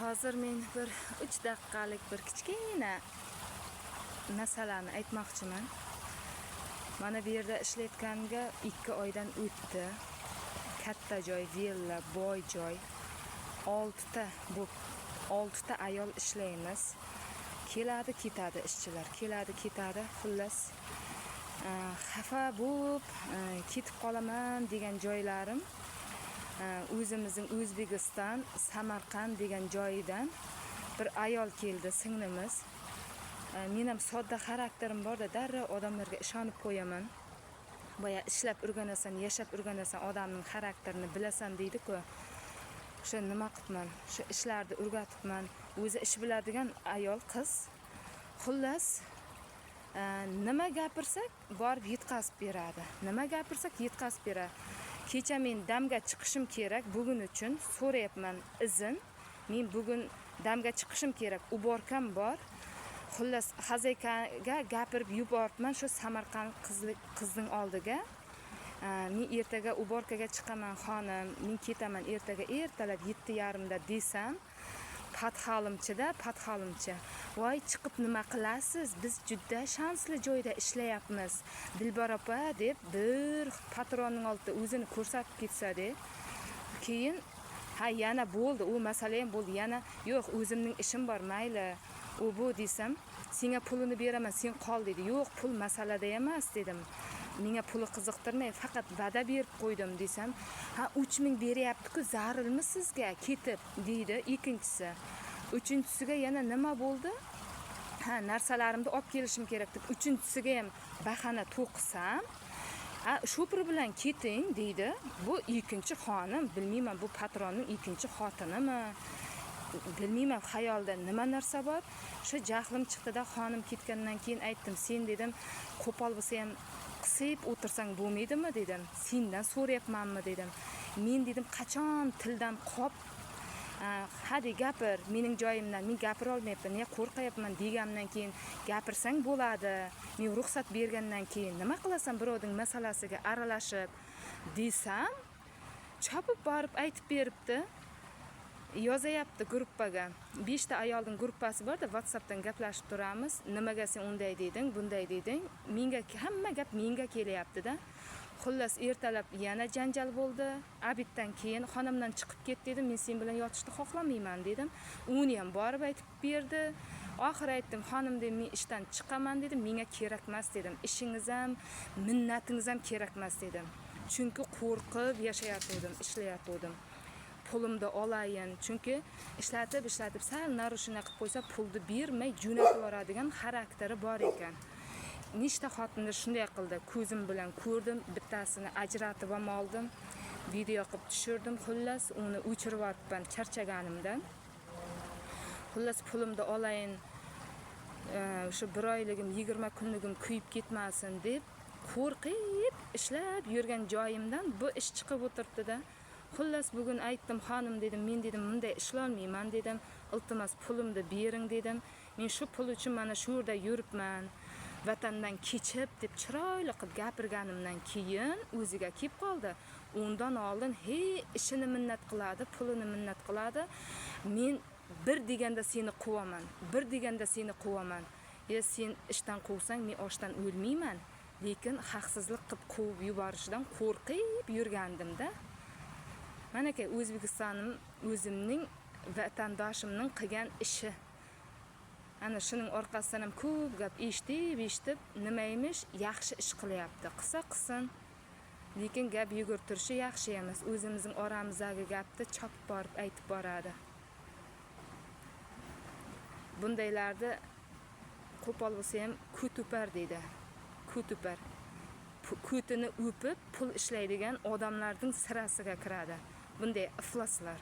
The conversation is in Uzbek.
Hozir men bir 3 daqiqalik bir kichkina masalani aytmoqchiman. Mana bu yerda ishlayotganiga 2 oydan o'tdi. Katta joy, villa, boy joy. 6 ta ayol ishlaymiz. Keladi, ketadi ishchilar, keladi, ketadi. Xullas, xafa bo'lib ketib qolaman degan joylarim o'zimizning O'zbekiston, Samarqand degan joyidan bir ayol keldi, singlimiz. Men ham sodda xarakterim borda, darrov odamlarga ishonib qo'yaman. Boya ishlab o'rganasan, yashab o'rganasan, odamning xarakterini bilasan deydi-ku. O'sha nima qilibman? Shu ishlarni o'rgatibman. O'zi ish biladigan ayol qiz. Xullas, nima gapirsak, borib yetkazib beradi. Nima gapirsak, yetkazib beradi. Kecha men damga chiqishim kerak, bugun uchun so'rayapman izin. Men bugun damga chiqishim kerak, uborkam bor. Xullas, xazaykaga gapirib yuboribman shu Samarqand qizning oldiga. Men ertaga uborkaga chiqaman xonim, men ketaman ertaga ertalab 7:30 da desam, patxolimcha. Voy, chiqib nima qilasiz? Biz juda shansli joyda ishlayapmiz. Dilbar opa deb bir patronning oldida o'zini ko'rsatib ketsa-da, keyin yana bo'ldi, u masala ham bo'ldi. Yana yo'q, o'zimning ishim bor, mayli. U bu desam, senga pulini beraman, sen qol dedi. Yo'q, pul masalada emas dedim. Menga puli qiziqtirmay, faqat va'da berib qo'ydim desam, 3000 beryapti-ku, zarilmi sizga ketib deydi ikkinchisi. Uchinchisiga yana nima bo'ldi? Narsalarimni olib kelishim kerak deb uchinchisiga ham bahana to'qisam, shopir bilan keting deydi. Bu ikkinchi xonim, bilmayman bu patronning ikkinchi xotinimi? Bilmayman, xayolda nima narsa bor. Shu jahlim chiqdi-da, xonim ketgandan keyin aytdim, sen dedim, qo'pol bo'lsa ham qisib o'tirsang bo'lmaydimi dedim. Sendan so'rayapmanmi dedim. Men dedim, qachon tildan qop, hadi gapir, mening joyimdan men gapira olmayapman, men qo'rqayapman degandan keyin gapirsang bo'ladi. Men ruxsat bergandan keyin nima qilasan birovning masalasiga aralashib desam, chopib borib aytib beribdi. Yozayapti gruppaga. 5 ta ayolning gruppasi borda, WhatsAppdan gaplashib turamiz. Nimaga sen unday deding, bunday deding? Menga hamma gap menga kelyapti-da. Xullas, ertalab yana janjal bo'ldi. Abitdan keyin xonamdan chiqib ket dedim. Men sen bilan yotishni xohlamayman dedim. Uni ham borib aytib berdi. Oxiri aytdim, xonim dedim, men ishdan chiqaman dedim. Menga kerak emas dedim. Ishingiz ham, minnatingiz ham kerak emas dedim. Chunki qo'rqib yashayotgandim, ishlayotgandim. Pulimni olayin, chunki ishlatib sal narushina qilib qo'ysa pulni bermay jo'natib yuboradigan xarakteri bor ekan. Nechta xotinlar shunday qildi, ko'zim bilan ko'rdim, bittasini ajratib ham oldim, video qilib tushirdim. Xullas, uni o'chirib yuboribman charchaganimdan. Xullas, pulimni olayin, shu 1 oyligim, 20 kunligim kuyib ketmasin deb qo'rqib ishlab yurgan joyimdan bu ish chiqib o'tiribdi-da. Xullas, bugun aytdim, xonim dedim, men dedim, bunday ishlolmayman dedim. Iltimos pulimni bering dedim. Men shu pul uchun mana shu yerda yuribman. Vatandan kechib deb chiroyli qilib gapirganimdan keyin o'ziga kelib qoldi. Undan oldin ishini minnat qiladi, pulini minnat qiladi. Men bir deganda seni quvaman, bir deganda seni quvaman. Sen ishdan quvsang, men ochdan o'lmayman. Lekin haqsizlik qilib quvib yuborishidan qo'rqib yurgandim-da. Mana ki O'zbekistonim o'zimning vatandoshimning qilgan ishi. Ana shuning orqasidan ham ko'p gap eshitib, nimaymish, yaxshi ish qilyapti. Qilsin. Lekin gap yugurtirishi yaxshi emas. O'zimizning oramizdagi gapni chopib borib aytib boradi. Bundaylarda qo'pol bo'lsa ham ko'tupar deydi. Ko'tupar. Ko'tini o'pib pul ishlaydigan odamlarning sirasiga kiradi. Bunday ifloslar.